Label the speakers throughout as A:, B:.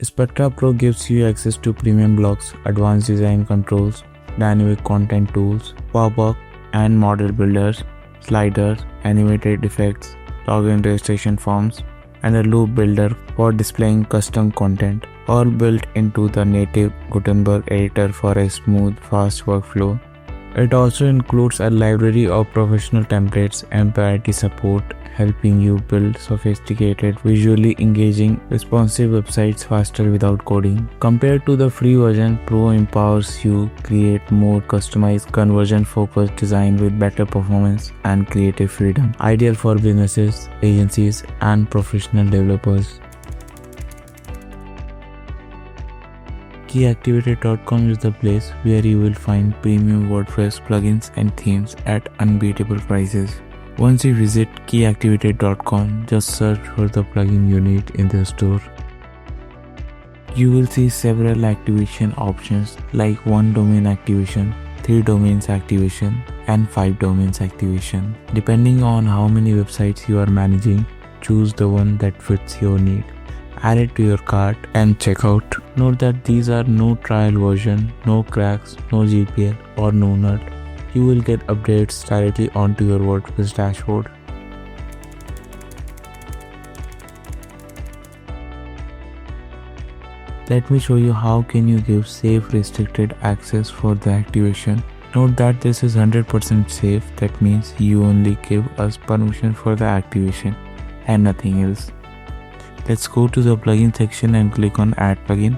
A: Spectra Pro gives you access to premium blocks, advanced design controls, dynamic content tools, pop-up and model builders, sliders, animated effects, login registration forms, and a loop builder for displaying custom content, all built into the native Gutenberg editor for a smooth, fast workflow. It also includes a library of professional templates and priority support, helping you build sophisticated, visually engaging, responsive websites faster without coding. Compared to the free version, Pro empowers you create more customized, conversion-focused design with better performance and creative freedom, ideal for businesses, agencies, and professional developers. KeyActivated.com is the place where you will find premium WordPress plugins and themes at unbeatable prices. Once you visit KeyActivated.com, just search for the plugin you need in the store. You will see several activation options like 1 domain activation, 3 domains activation, and 5 domains activation. Depending on how many websites you are managing, choose the one that fits your need. Add it to your cart and check out. Note that these are no trial version, no cracks, no GPL or no nut. You will get updates directly onto your WordPress dashboard. Let me show you how can you give safe restricted access for the activation. Note that this is 100% safe. That means you only give us permission for the activation and nothing else. Let's go to the plugin section and click on Add Plugin.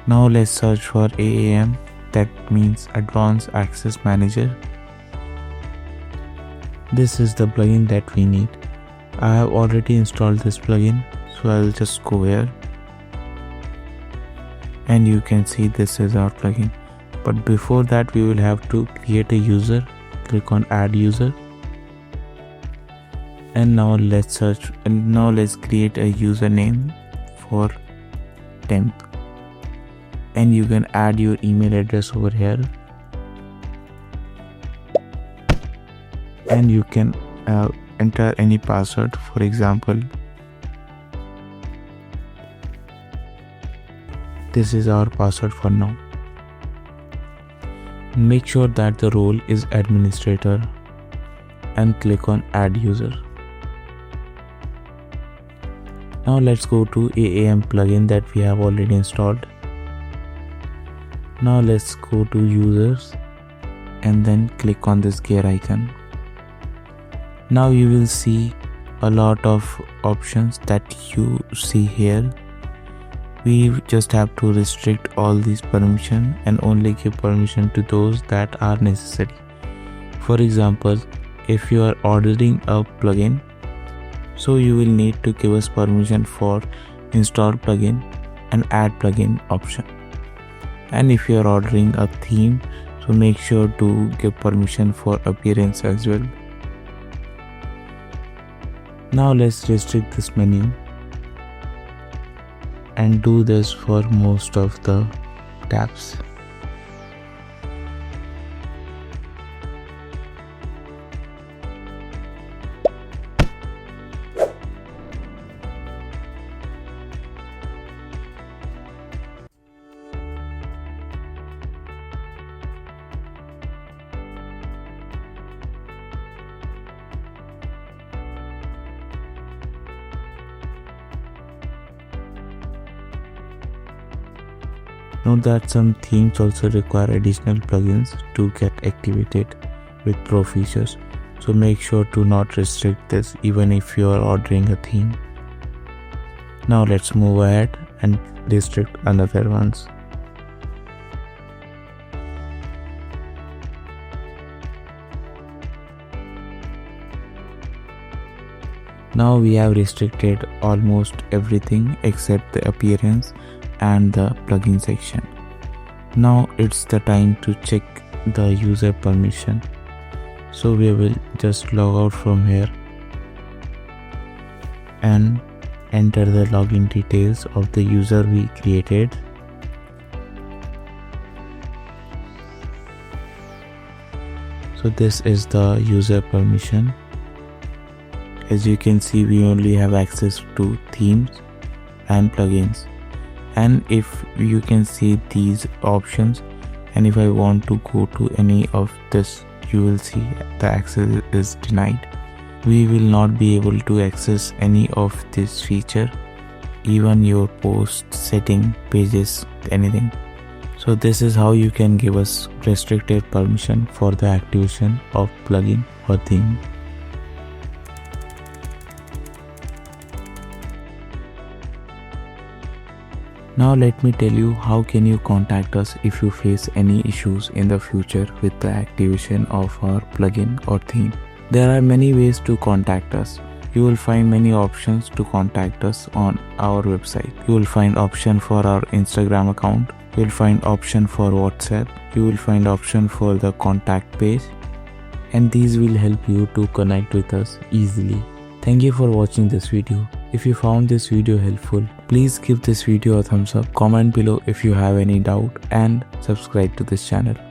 A: Now let's search for AAM, that means Advanced Access Manager. This is the plugin that we need. I have already installed this plugin, so I'll just go here. And you can see this is our plugin. But before that, we will have to create a user. Click on Add User. And now let's create a username for temp, and you can add your email address over here, and you can enter any password. For example, this is our password for now. Make sure that the role is administrator and click on Add User. Now let's go to AAM plugin that we have already installed. Now let's go to users and then click on this gear icon. Now you will see a lot of options that you see here. We just have to restrict all these permissions and only give permission to those that are necessary. For example, if you are ordering a plugin, so you will need to give us permission for install plugin and add plugin option. And if you are ordering a theme, so make sure to give permission for appearance as well. Now let's restrict this menu and do this for most of the tabs. Note that some themes also require additional plugins to get activated with Pro features, so make sure to not restrict this even if you are ordering a theme. Now let's move ahead and restrict another ones. Now we have restricted almost everything except the appearance and the plugin section. Now it's the time to check the user permission. So we will just log out from here and enter the login details of the user we created. So this is the user permission. As you can see, we only have access to themes and plugins. And if you can see these options, and if I want to go to any of this, you will see the access is denied. We will not be able to access any of this feature, even your post, setting, pages, anything. So this is how you can give us restricted permission for the activation of plugin or theme. Now let me tell you how can you contact us if you face any issues in the future with the activation of our plugin or theme. There are many ways to contact us. You will find many options to contact us on our website. You will find option for our Instagram account. You will find option for WhatsApp. You will find option for the contact page. And these will help you to connect with us easily. Thank you for watching this video. If you found this video helpful, please give this video a thumbs up, comment below if you have any doubt, and subscribe to this channel.